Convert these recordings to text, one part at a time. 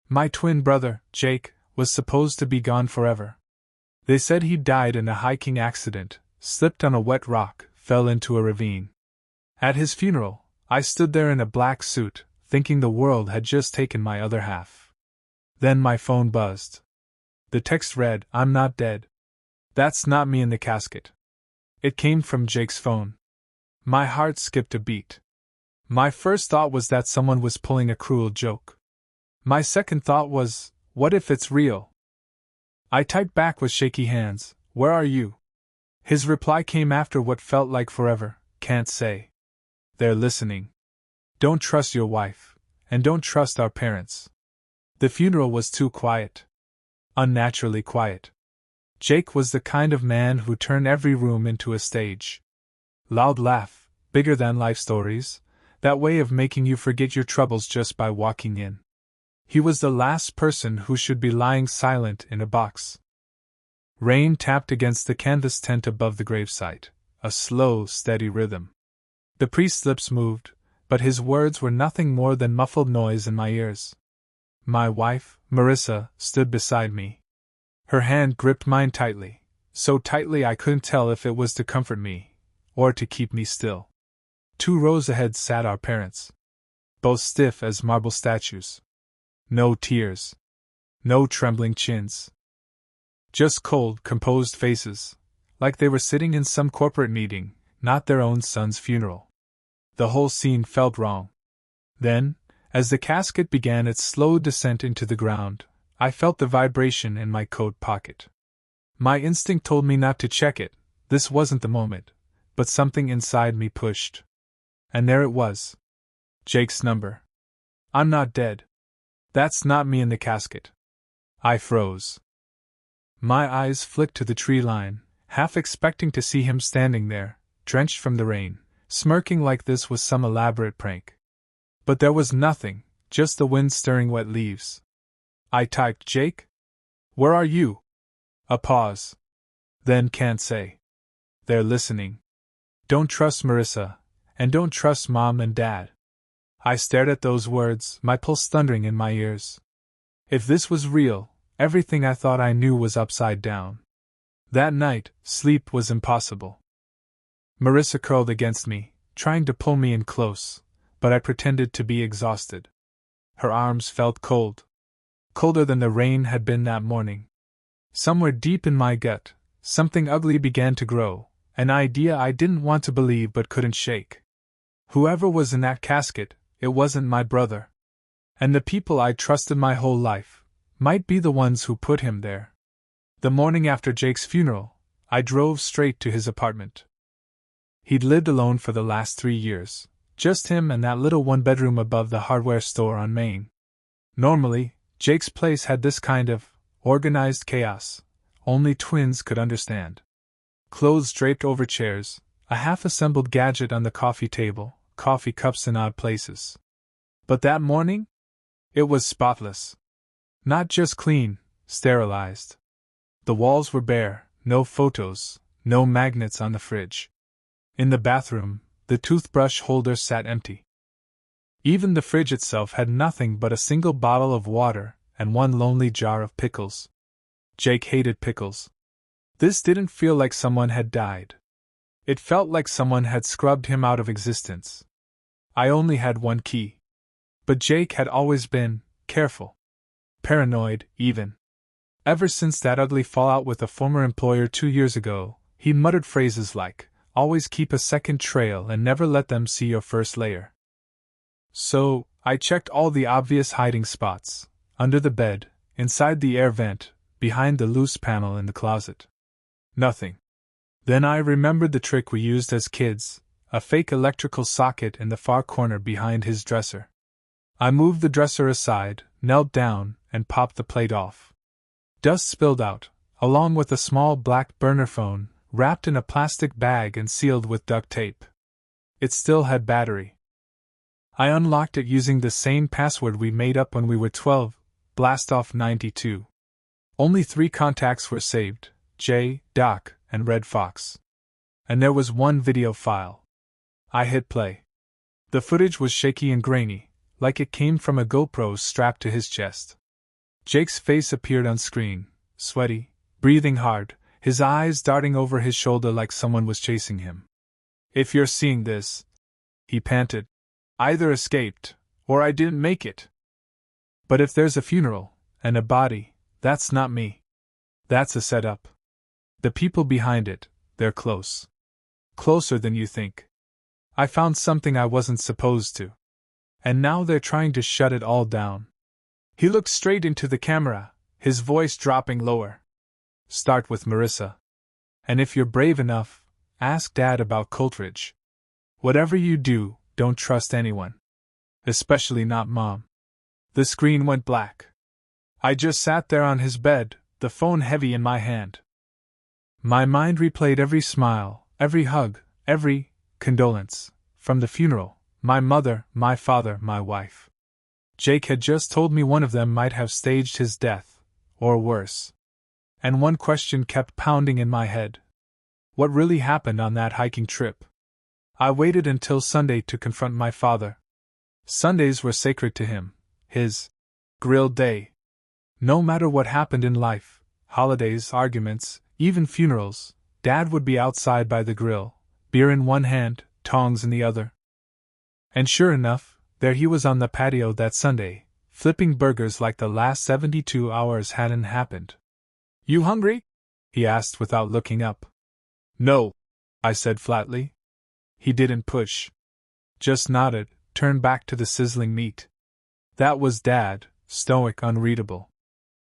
My twin brother, Jake, was supposed to be gone forever. They said he died in a hiking accident, slipped on a wet rock, fell into a ravine. At his funeral, I stood there in a black suit, thinking the world had just taken my other half. Then my phone buzzed. The text read, "I'm not dead. That's not me in the casket." It came from Jake's phone. My heart skipped a beat. My first thought was that someone was pulling a cruel joke. My second thought was, what if it's real? I typed back with shaky hands, "Where are you?" His reply came after what felt like forever, "Can't say. They're listening. Don't trust your wife, and don't trust our parents." The funeral was too quiet. Unnaturally quiet. Jake was the kind of man who turned every room into a stage. Loud laugh, bigger than life stories, that way of making you forget your troubles just by walking in. He was the last person who should be lying silent in a box. Rain tapped against the canvas tent above the gravesite, a slow, steady rhythm. The priest's lips moved, but his words were nothing more than muffled noise in my ears. My wife, Marissa, stood beside me. Her hand gripped mine tightly, so tightly I couldn't tell if it was to comfort me, or to keep me still. 2 rows ahead sat our parents, both stiff as marble statues. No tears. No trembling chins. Just cold, composed faces, like they were sitting in some corporate meeting, not their own son's funeral. The whole scene felt wrong. Then, as the casket began its slow descent into the ground, I felt the vibration in my coat pocket. My instinct told me not to check it, this wasn't the moment, but something inside me pushed. And there it was. Jake's number. "I'm not dead. That's not me in the casket." I froze. My eyes flicked to the tree line, half expecting to see him standing there, drenched from the rain, smirking like this was some elaborate prank. But there was nothing, just the wind stirring wet leaves. I typed, "Jake? Where are you?" A pause. Then, "Can't say. They're listening. Don't trust Marissa, and don't trust Mom and Dad." I stared at those words, my pulse thundering in my ears. If this was real, everything I thought I knew was upside down. That night, sleep was impossible. Marissa curled against me, trying to pull me in close, but I pretended to be exhausted. Her arms felt cold. Colder than the rain had been that morning. Somewhere deep in my gut, something ugly began to grow, an idea I didn't want to believe but couldn't shake. Whoever was in that casket, it wasn't my brother. And the people I'd trusted my whole life might be the ones who put him there. The morning after Jake's funeral, I drove straight to his apartment. He'd lived alone for the last 3 years, just him and that little one-bedroom above the hardware store on Main. Normally, Jake's place had this kind of organized chaos only twins could understand. Clothes draped over chairs, a half-assembled gadget on the coffee table, coffee cups in odd places. But that morning? It was spotless. Not just clean, sterilized. The walls were bare, no photos, no magnets on the fridge. In the bathroom, the toothbrush holder sat empty. Even the fridge itself had nothing but a single bottle of water and one lonely jar of pickles. Jake hated pickles. This didn't feel like someone had died. It felt like someone had scrubbed him out of existence. I only had one key. But Jake had always been careful. Paranoid, even. Ever since that ugly fallout with a former employer 2 years ago, he muttered phrases like, "Always keep a second trail and never let them see your first layer." So, I checked all the obvious hiding spots, under the bed, inside the air vent, behind the loose panel in the closet. Nothing. Then I remembered the trick we used as kids, a fake electrical socket in the far corner behind his dresser. I moved the dresser aside, knelt down, and popped the plate off. Dust spilled out, along with a small black burner phone, wrapped in a plastic bag and sealed with duct tape. It still had battery. I unlocked it using the same password we made up when we were 12, blastoff92. Only 3 contacts were saved, J, Doc, and Red Fox. And there was one video file. I hit play. The footage was shaky and grainy, like it came from a GoPro strapped to his chest. Jake's face appeared on screen, sweaty, breathing hard, his eyes darting over his shoulder like someone was chasing him. If you're seeing this, he panted, either escaped, or I didn't make it. But if there's a funeral, and a body, that's not me. That's a setup. The people behind it, they're close. Closer than you think. I found something I wasn't supposed to. And now they're trying to shut it all down. He looked straight into the camera, his voice dropping lower. Start with Marissa. And if you're brave enough, ask Dad about Coultridge. Whatever you do, don't trust anyone. Especially not Mom. The screen went black. I just sat there on his bed, the phone heavy in my hand. My mind replayed every smile, every hug, every condolence, from the funeral, my mother, my father, my wife. Jake had just told me one of them might have staged his death, or worse. And one question kept pounding in my head. What really happened on that hiking trip? I waited until Sunday to confront my father. Sundays were sacred to him, his grill day. No matter what happened in life, holidays, arguments, even funerals, Dad would be outside by the grill, beer in one hand, tongs in the other. And sure enough, there he was on the patio that Sunday, flipping burgers like the last 72 hours hadn't happened. You hungry? He asked without looking up. No, I said flatly. He didn't push. Just nodded, turned back to the sizzling meat. That was Dad, stoic, unreadable.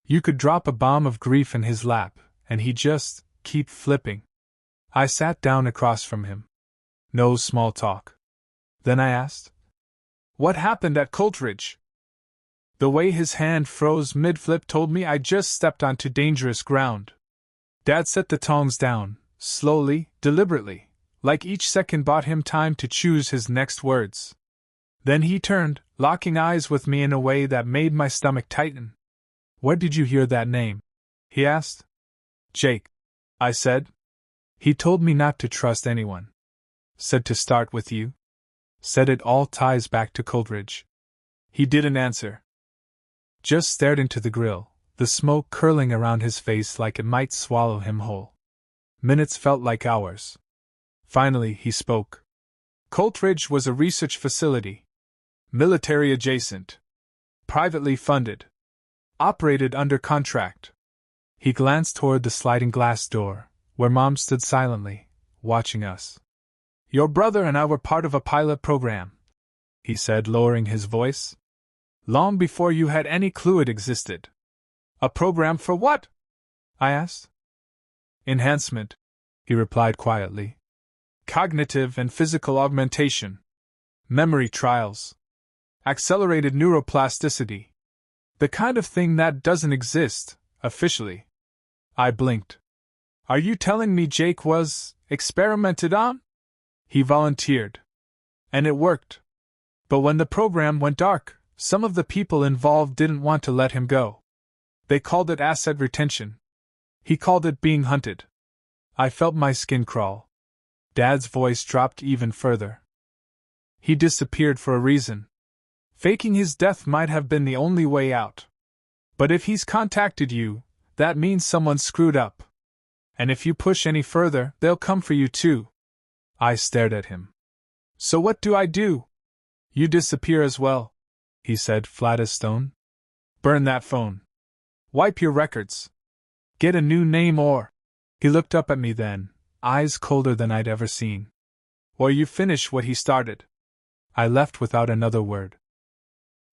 You could drop a bomb of grief in his lap, and he'd just keep flipping. I sat down across from him. No small talk. Then I asked, what happened at Coultridge? The way his hand froze mid-flip told me I just stepped onto dangerous ground. Dad set the tongs down, slowly, deliberately, like each second bought him time to choose his next words. Then he turned, locking eyes with me in a way that made my stomach tighten. Where did you hear that name? He asked. Jake, I said. He told me not to trust anyone. Said to start with you. Said it all ties back to Coultridge. He didn't answer. Just stared into the grill, the smoke curling around his face like it might swallow him whole. Minutes felt like hours. Finally, he spoke. Coultridge was a research facility. Military adjacent. Privately funded. Operated under contract. He glanced toward the sliding glass door, where Mom stood silently, watching us. Your brother and I were part of a pilot program, he said, lowering his voice. Long before you had any clue it existed. A program for what? I asked. Enhancement, he replied quietly. Cognitive and physical augmentation. Memory trials. Accelerated neuroplasticity. The kind of thing that doesn't exist, officially. I blinked. Are you telling me Jake was experimented on? He volunteered. And it worked. But when the program went dark, some of the people involved didn't want to let him go. They called it asset retention. He called it being hunted. I felt my skin crawl. Dad's voice dropped even further. He disappeared for a reason. Faking his death might have been the only way out. But if he's contacted you, that means someone screwed up. And if you push any further, they'll come for you too. I stared at him. So what do I do? You disappear as well, he said, flat as stone. Burn that phone. Wipe your records. Get a new name or... He looked up at me then, eyes colder than I'd ever seen. Or you finish what he started. I left without another word.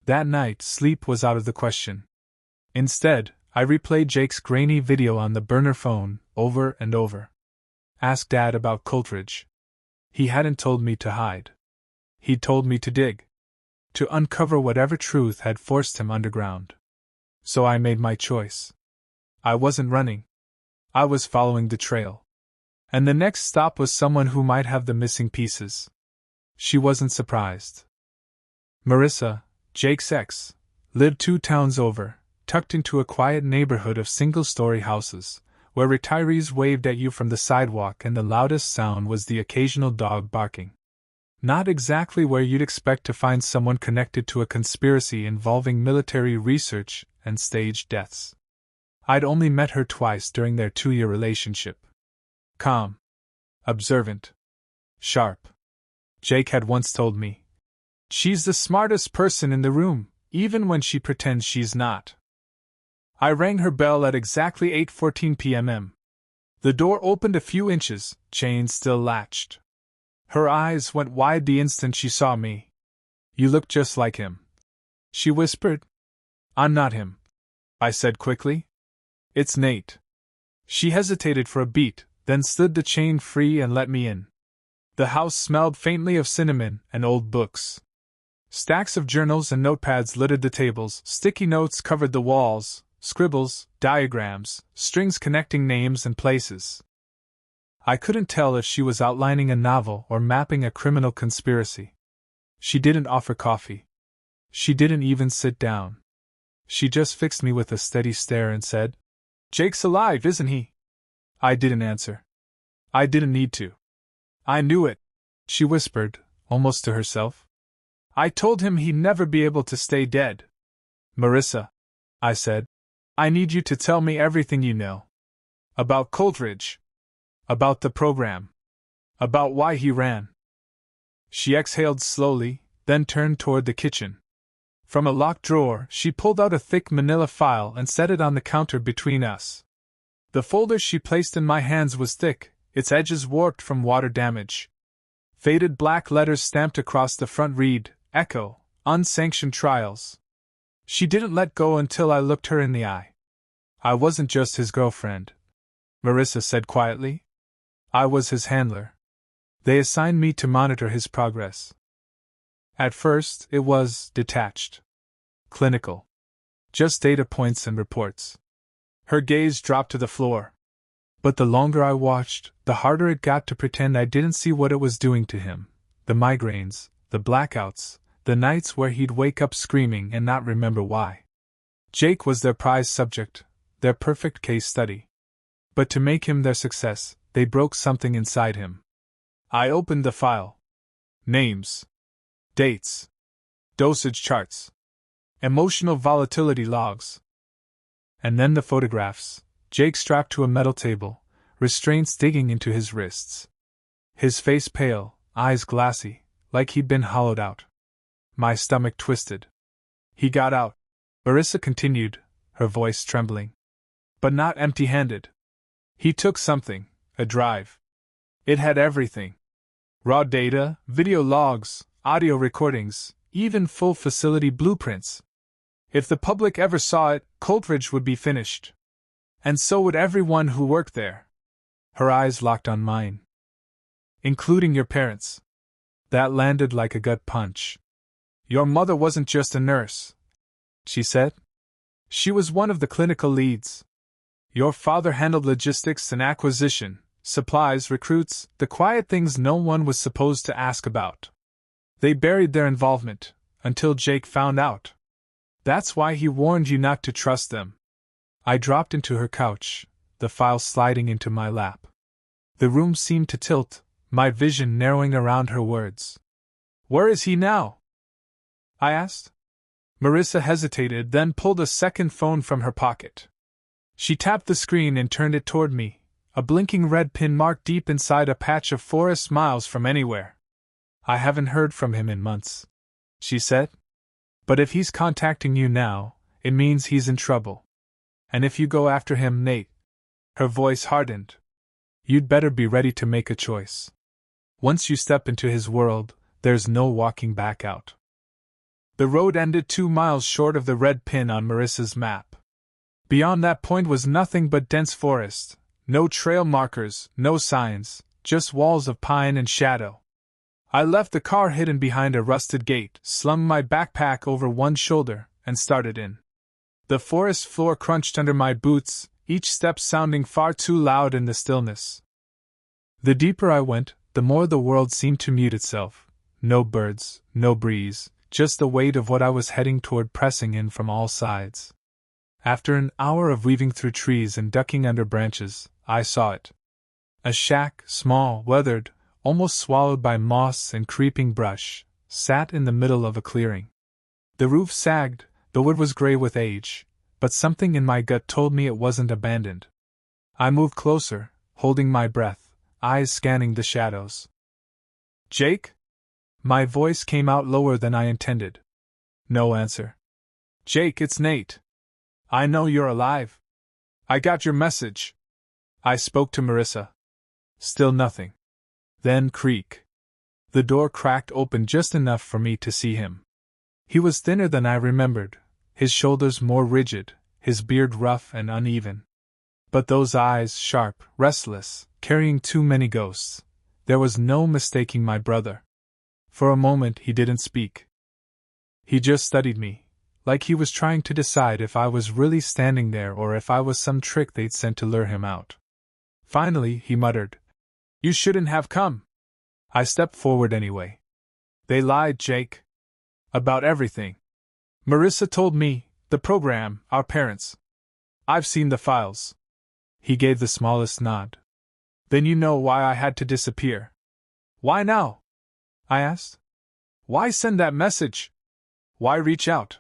That night, sleep was out of the question. Instead, I replayed Jake's grainy video on the burner phone, over and over. Asked Dad about Coultridge. He hadn't told me to hide. He'd told me to dig. To uncover whatever truth had forced him underground. So I made my choice. I wasn't running. I was following the trail. And the next stop was someone who might have the missing pieces. She wasn't surprised. Marissa, Jake's ex, lived 2 towns over, tucked into a quiet neighborhood of single-story houses, where retirees waved at you from the sidewalk and the loudest sound was the occasional dog barking. Not exactly where you'd expect to find someone connected to a conspiracy involving military research and staged deaths. I'd only met her twice during their 2-year relationship. Calm. Observant. Sharp. Jake had once told me. She's the smartest person in the room, even when she pretends she's not. I rang her bell at exactly 8:14 p.m. The door opened a few inches, chain still latched. Her eyes went wide the instant she saw me. You look just like him, she whispered. I'm not him, I said quickly. It's Nate. She hesitated for a beat, then slid the chain free and let me in. The house smelled faintly of cinnamon and old books. Stacks of journals and notepads littered the tables, sticky notes covered the walls, scribbles, diagrams, strings connecting names and places. I couldn't tell if she was outlining a novel or mapping a criminal conspiracy. She didn't offer coffee. She didn't even sit down. She just fixed me with a steady stare and said, Jake's alive, isn't he? I didn't answer. I didn't need to. I knew it, she whispered, almost to herself. I told him he'd never be able to stay dead. Marissa, I said, I need you to tell me everything you know. About Coldridge. About the program. About why he ran. She exhaled slowly, then turned toward the kitchen. From a locked drawer, she pulled out a thick manila file and set it on the counter between us. The folder she placed in my hands was thick, its edges warped from water damage. Faded black letters stamped across the front read, Echo, Unsanctioned Trials. She didn't let go until I looked her in the eye. I wasn't just his girlfriend, Marissa said quietly. I was his handler. They assigned me to monitor his progress. At first, it was detached. Clinical. Just data points and reports. Her gaze dropped to the floor. But the longer I watched, the harder it got to pretend I didn't see what it was doing to him. The migraines, the blackouts, the nights where he'd wake up screaming and not remember why. Jake was their prize subject, their perfect case study. But to make him their success, they broke something inside him. I opened the file. Names. Dates. Dosage charts. Emotional volatility logs. And then the photographs. Jake strapped to a metal table, restraints digging into his wrists. His face pale, eyes glassy, like he'd been hollowed out. My stomach twisted. He got out, Marissa continued, her voice trembling. But not empty-handed. He took something, a drive. It had everything. Raw data, video logs, audio recordings, even full facility blueprints. If the public ever saw it, Coldridge would be finished. And so would everyone who worked there. Her eyes locked on mine. Including your parents. That landed like a gut punch. Your mother wasn't just a nurse, she said. She was one of the clinical leads. Your father handled logistics and acquisition, supplies, recruits, the quiet things no one was supposed to ask about. They buried their involvement, until Jake found out. That's why he warned you not to trust them. I dropped into her couch, the file sliding into my lap. The room seemed to tilt, my vision narrowing around her words. Where is he now? I asked. Marissa hesitated, then pulled a second phone from her pocket. She tapped the screen and turned it toward me, a blinking red pin marked deep inside a patch of forest miles from anywhere. I haven't heard from him in months, she said. But if he's contacting you now, it means he's in trouble. And if you go after him, Nate, her voice hardened, you'd better be ready to make a choice. Once you step into his world, there's no walking back out. The road ended 2 miles short of the red pin on Marissa's map. Beyond that point was nothing but dense forest, no trail markers, no signs, just walls of pine and shadow. I left the car hidden behind a rusted gate, slung my backpack over one shoulder, and started in. The forest floor crunched under my boots, each step sounding far too loud in the stillness. The deeper I went, the more the world seemed to mute itself. No birds, no breeze, just the weight of what I was heading toward pressing in from all sides. After an hour of weaving through trees and ducking under branches, I saw it. A shack, small, weathered, almost swallowed by moss and creeping brush, sat in the middle of a clearing. The roof sagged, the wood was gray with age, but something in my gut told me it wasn't abandoned. I moved closer, holding my breath, eyes scanning the shadows. Jake? My voice came out lower than I intended. No answer. Jake, it's Nate. I know you're alive. I got your message. I spoke to Marissa. Still nothing. Then creak. The door cracked open just enough for me to see him. He was thinner than I remembered, his shoulders more rigid, his beard rough and uneven. But those eyes sharp, restless, carrying too many ghosts. There was no mistaking my brother. For a moment he didn't speak. He just studied me, like he was trying to decide if I was really standing there or if I was some trick they'd sent to lure him out. Finally, he muttered, "You shouldn't have come." I stepped forward anyway. "They lied, Jake. About everything. Marissa told me, the program, our parents. I've seen the files." He gave the smallest nod. "Then you know why I had to disappear." "Why now?" I asked. "Why send that message? Why reach out?"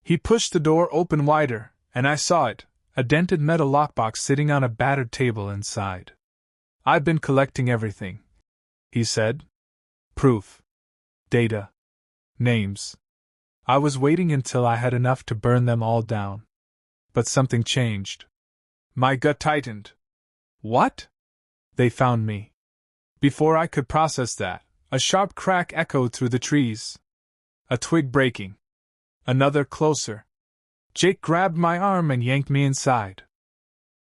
He pushed the door open wider, and I saw it, a dented metal lockbox sitting on a battered table inside. "I've been collecting everything," he said. "Proof. Data. Names. I was waiting until I had enough to burn them all down. But something changed. My gut tightened. What? They found me. Before I could process that, a sharp crack echoed through the trees. A twig breaking. Another closer. Jake grabbed my arm and yanked me inside.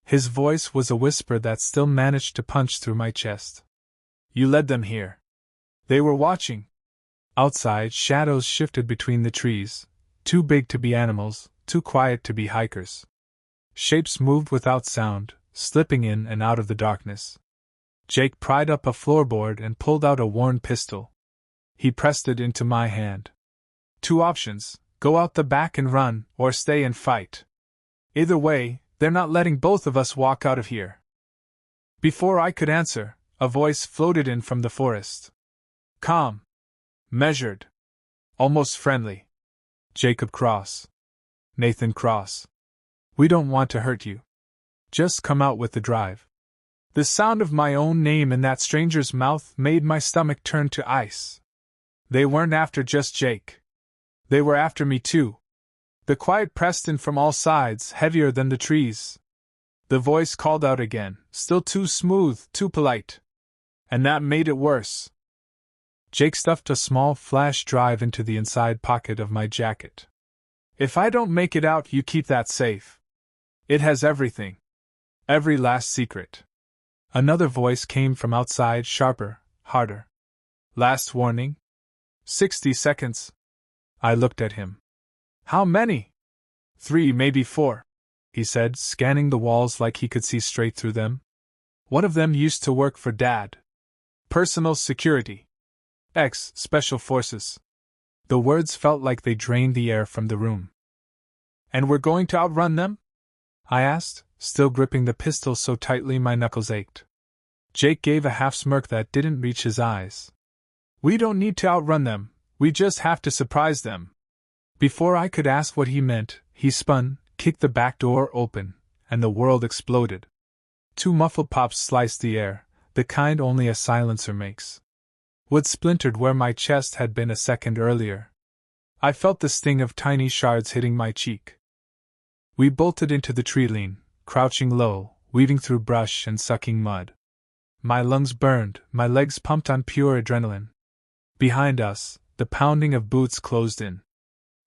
His voice was a whisper that still managed to punch through my chest. "You led them here. They were watching." Outside, shadows shifted between the trees, too big to be animals, too quiet to be hikers. Shapes moved without sound, slipping in and out of the darkness. Jake pried up a floorboard and pulled out a worn pistol. He pressed it into my hand. "Two options, go out the back and run, or stay and fight. Either way, they're not letting both of us walk out of here." Before I could answer, a voice floated in from the forest. Calm. Measured. Almost friendly. "Jacob Cross. Nathan Cross. We don't want to hurt you. Just come out with the drive." The sound of my own name in that stranger's mouth made my stomach turn to ice. They weren't after just Jake. They were after me too. The quiet pressed in from all sides, heavier than the trees. The voice called out again, still too smooth, too polite. And that made it worse. Jake stuffed a small flash drive into the inside pocket of my jacket. "If I don't make it out, you keep that safe. It has everything. Every last secret." Another voice came from outside, sharper, harder. "Last warning? 60 seconds. I looked at him. "How many?" 3, maybe 4, he said, scanning the walls like he could see straight through them. "One of them used to work for Dad. Personal security. Special forces." The words felt like they drained the air from the room. "And we're going to outrun them?" I asked, still gripping the pistol so tightly my knuckles ached. Jake gave a half smirk that didn't reach his eyes. "We don't need to outrun them, we just have to surprise them." Before I could ask what he meant, he spun, kicked the back door open, and the world exploded. 2 muffled pops sliced the air, the kind only a silencer makes. Wood splintered where my chest had been a second earlier. I felt the sting of tiny shards hitting my cheek. We bolted into the tree line, crouching low, weaving through brush and sucking mud. My lungs burned, my legs pumped on pure adrenaline. Behind us, the pounding of boots closed in.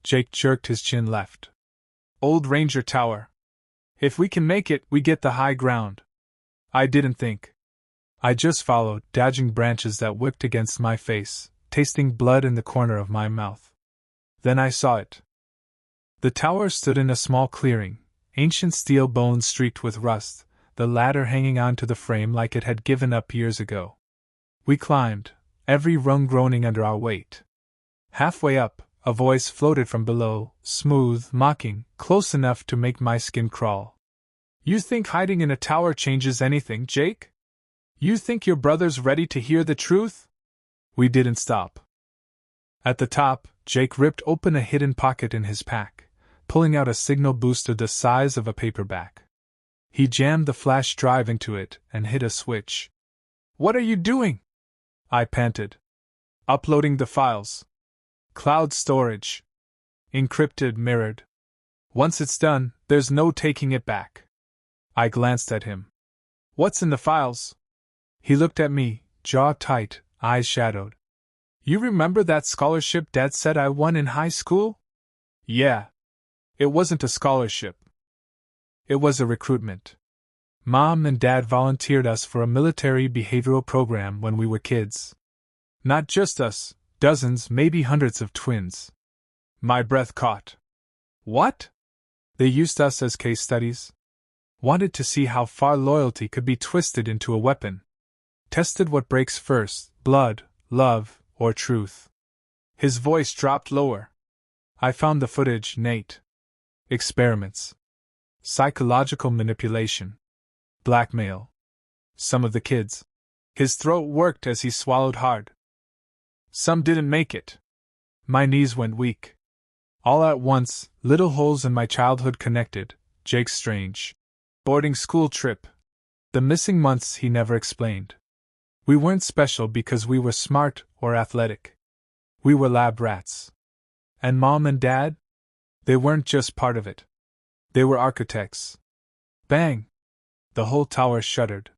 Jake jerked his chin left. "Old Ranger Tower. If we can make it, we get the high ground." I didn't think. I just followed, dodging branches that whipped against my face, tasting blood in the corner of my mouth. Then I saw it. The tower stood in a small clearing, ancient steel bones streaked with rust, the ladder hanging onto the frame like it had given up years ago. We climbed, every rung groaning under our weight. Halfway up, a voice floated from below, smooth, mocking, close enough to make my skin crawl. "You think hiding in a tower changes anything, Jake? You think your brother's ready to hear the truth?" We didn't stop. At the top, Jake ripped open a hidden pocket in his pack, pulling out a signal booster the size of a paperback. He jammed the flash drive into it and hit a switch. "What are you doing?" I panted. "Uploading the files. Cloud storage. Encrypted, mirrored. Once it's done, there's no taking it back." I glanced at him. "What's in the files?" He looked at me, jaw tight, eyes shadowed. "You remember that scholarship Dad said I won in high school?" "Yeah. It wasn't a scholarship. It was a recruitment. Mom and Dad volunteered us for a military behavioral program when we were kids. Not just us, dozens, maybe hundreds of twins." My breath caught. "What?" "They used us as case studies. Wanted to see how far loyalty could be twisted into a weapon. Tested what breaks first, blood, love, or truth." His voice dropped lower. "I found the footage, Nate. Experiments. Psychological manipulation. Blackmail. Some of the kids." His throat worked as he swallowed hard. "Some didn't make it." My knees went weak. All at once, little holes in my childhood connected. Jake's strange boarding school trip. The missing months he never explained. We weren't special because we were smart or athletic. We were lab rats. And Mom and Dad? They weren't just part of it. They were architects. Bang! The whole tower shuddered.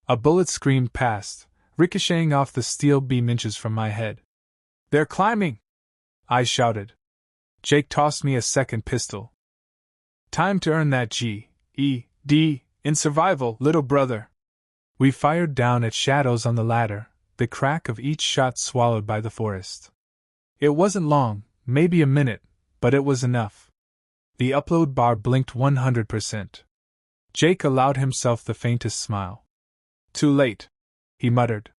A bullet screamed past, ricocheting off the steel beam inches from my head. "They're climbing!" I shouted. Jake tossed me a second pistol. "Time to earn that G.E.D. in survival, little brother." We fired down at shadows on the ladder, the crack of each shot swallowed by the forest. It wasn't long, maybe a minute, but it was enough. The upload bar blinked 100%. Jake allowed himself the faintest smile. "Too late," he muttered.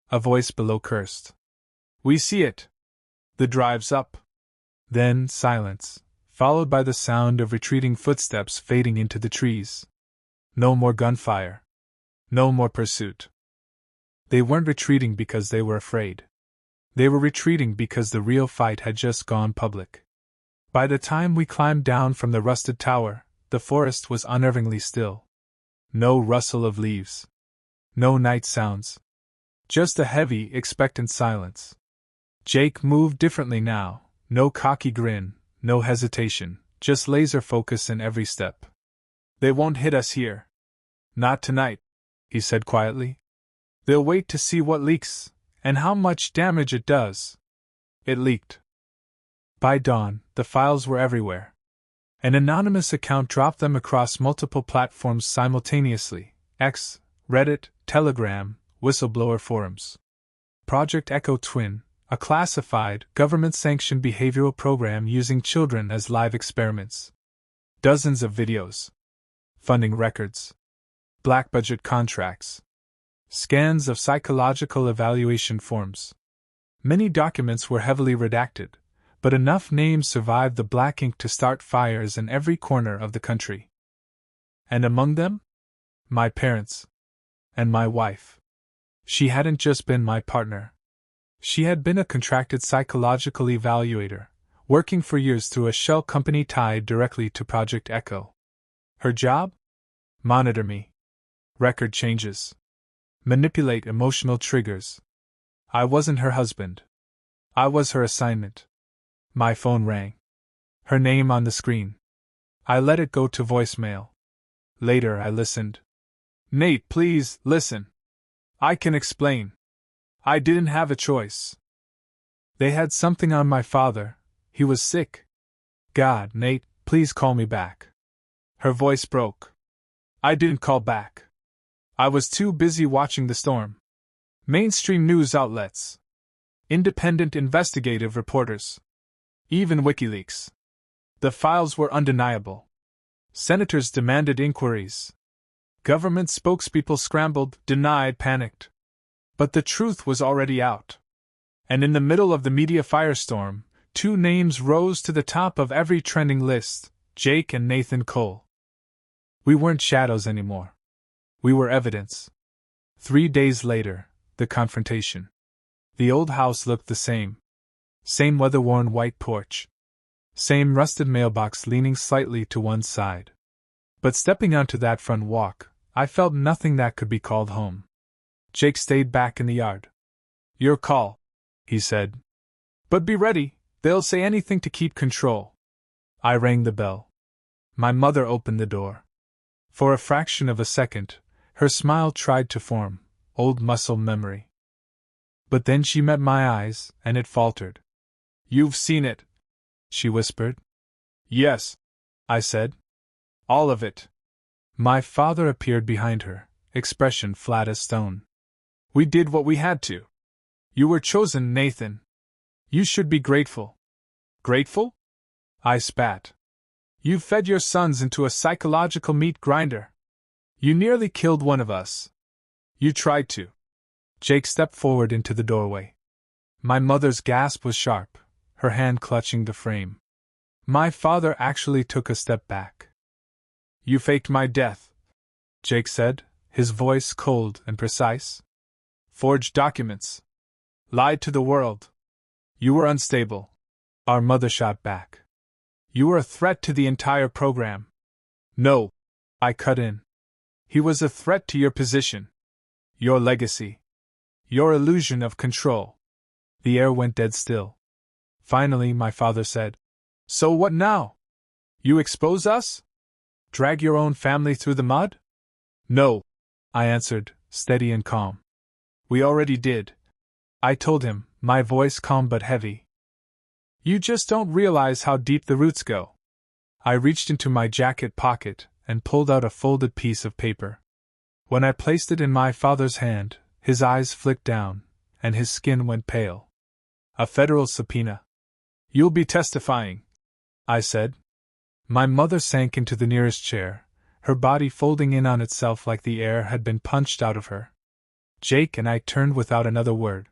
A voice below cursed. "We see it. The drive's up." Then silence, followed by the sound of retreating footsteps fading into the trees. No more gunfire. No more pursuit. They weren't retreating because they were afraid. They were retreating because the real fight had just gone public. By the time we climbed down from the rusted tower, the forest was unnervingly still. No rustle of leaves. No night sounds. Just a heavy, expectant silence. Jake moved differently now, no cocky grin, no hesitation, just laser focus in every step. "They won't hit us here. Not tonight," he said quietly. "They'll wait to see what leaks, and how much damage it does." It leaked. By dawn, the files were everywhere. An anonymous account dropped them across multiple platforms simultaneously: X, Reddit, Telegram, whistleblower forums. Project Echo Twin, a classified, government-sanctioned behavioral program using children as live experiments. Dozens of videos. Funding records. Black-budget contracts. Scans of psychological evaluation forms. Many documents were heavily redacted, but enough names survived the black ink to start fires in every corner of the country. And among them? My parents. And my wife. She hadn't just been my partner. She had been a contracted psychological evaluator, working for years through a shell company tied directly to Project Echo. Her job? Monitor me. Record changes. Manipulate emotional triggers. I wasn't her husband. I was her assignment. My phone rang. Her name on the screen. I let it go to voicemail. Later I listened. "Nate, please, listen. I can explain. I didn't have a choice. They had something on my father. He was sick. God, Nate, please call me back." Her voice broke. I didn't call back. I was too busy watching the storm. Mainstream news outlets. Independent investigative reporters. Even WikiLeaks. The files were undeniable. Senators demanded inquiries. Government spokespeople scrambled, denied, panicked. But the truth was already out. And in the middle of the media firestorm, two names rose to the top of every trending list: Jake and Nathan Cole. We weren't shadows anymore. We were evidence. 3 days later, the confrontation. The old house looked the same. Same weather-worn white porch. Same rusted mailbox leaning slightly to one side. But stepping onto that front walk, I felt nothing that could be called home. Jake stayed back in the yard. Your call, he said. But be ready, they'll say anything to keep control. I rang the bell. My mother opened the door. For a fraction of a second, her smile tried to form, old muscle memory. But then she met my eyes, and it faltered. You've seen it, she whispered. Yes, I said. All of it. My father appeared behind her, expression flat as stone. We did what we had to. You were chosen, Nathan. You should be grateful. Grateful? I spat. You fed your sons into a psychological meat grinder. You nearly killed one of us. You tried to. Jake stepped forward into the doorway. My mother's gasp was sharp, her hand clutching the frame. My father actually took a step back. You faked my death, Jake said, his voice cold and precise. Forged documents. Lied to the world. You were unstable. Our mother shot back. You were a threat to the entire program. No, I cut in. He was a threat to your position. Your legacy. Your illusion of control. The air went dead still. Finally, my father said, So what now? You expose us? Drag your own family through the mud? No, I answered, steady and calm. We already did. I told him, my voice calm but heavy. You just don't realize how deep the roots go. I reached into my jacket pocket and pulled out a folded piece of paper. When I placed it in my father's hand, his eyes flicked down, and his skin went pale. A federal subpoena. You'll be testifying, I said. My mother sank into the nearest chair, her body folding in on itself like the air had been punched out of her. Jake and I turned without another word.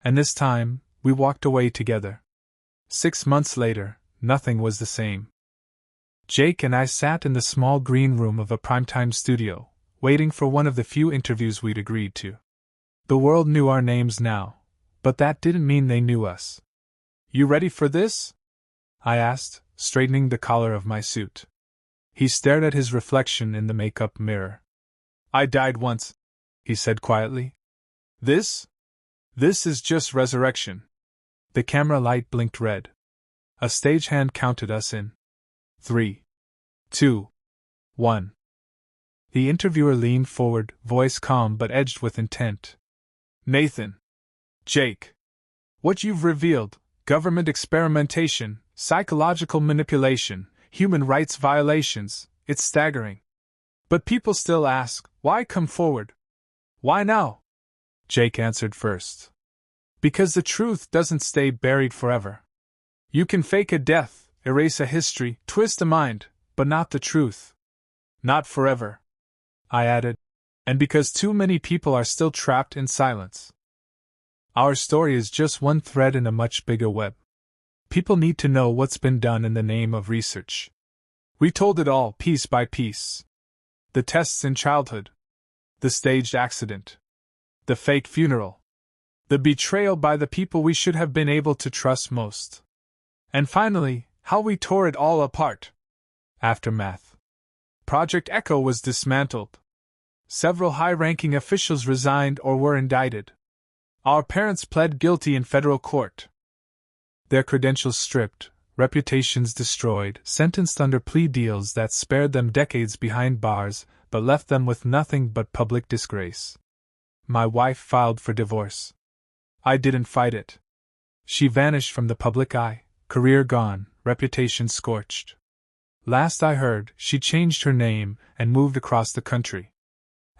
And this time, we walked away together. 6 months later, nothing was the same. Jake and I sat in the small green room of a primetime studio, waiting for one of the few interviews we'd agreed to. The world knew our names now, but that didn't mean they knew us. You ready for this? I asked, straightening the collar of my suit. He stared at his reflection in the makeup mirror. I died once, he said quietly. This is just resurrection. The camera light blinked red. A stagehand counted us in. 3, 2, 1. The interviewer leaned forward, voice calm but edged with intent. Nathan. Jake. What you've revealed, government experimentation, psychological manipulation, human rights violations, it's staggering. But people still ask, why come forward? Why now? Jake answered first. Because the truth doesn't stay buried forever. You can fake a death, erase a history, twist a mind, but not the truth. Not forever, I added, and because too many people are still trapped in silence. Our story is just one thread in a much bigger web. People need to know what's been done in the name of research. We told it all, piece by piece. The tests in childhood. The staged accident. The fake funeral. The betrayal by the people we should have been able to trust most. And finally, how we tore it all apart. Aftermath. Project Echo was dismantled. Several high-ranking officials resigned or were indicted. Our parents pled guilty in federal court. Their credentials stripped, reputations destroyed, sentenced under plea deals that spared them decades behind bars but left them with nothing but public disgrace. My wife filed for divorce. I didn't fight it. She vanished from the public eye, career gone, reputation scorched. Last I heard, she changed her name and moved across the country.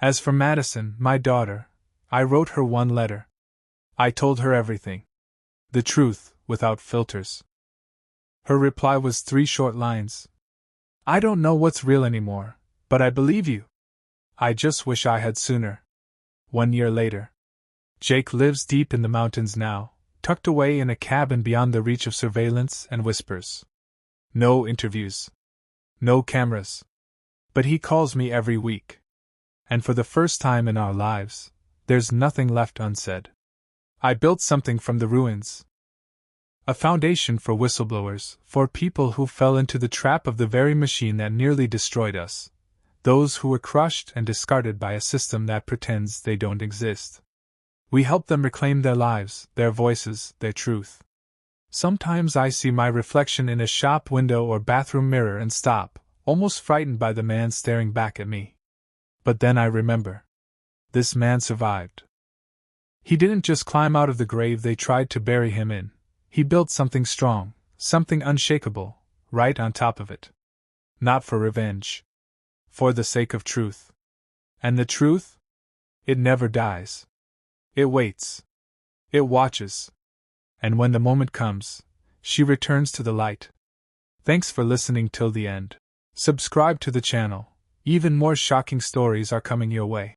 As for Madison, my daughter, I wrote her one letter. I told her everything. The truth, without filters. Her reply was 3 short lines. I don't know what's real anymore, but I believe you. I just wish I had sooner. 1 year later. Jake lives deep in the mountains now, tucked away in a cabin beyond the reach of surveillance and whispers. No interviews. No cameras. But he calls me every week. And for the first time in our lives, there's nothing left unsaid. I built something from the ruins. A foundation for whistleblowers, for people who fell into the trap of the very machine that nearly destroyed us. Those who were crushed and discarded by a system that pretends they don't exist. We help them reclaim their lives, their voices, their truth. Sometimes I see my reflection in a shop window or bathroom mirror and stop, almost frightened by the man staring back at me. But then I remember. This man survived. He didn't just climb out of the grave they tried to bury him in. He built something strong, something unshakable, right on top of it. Not for revenge. For the sake of truth. And the truth? It never dies. It waits. It watches. And when the moment comes, she returns to the light. Thanks for listening till the end. Subscribe to the channel. Even more shocking stories are coming your way.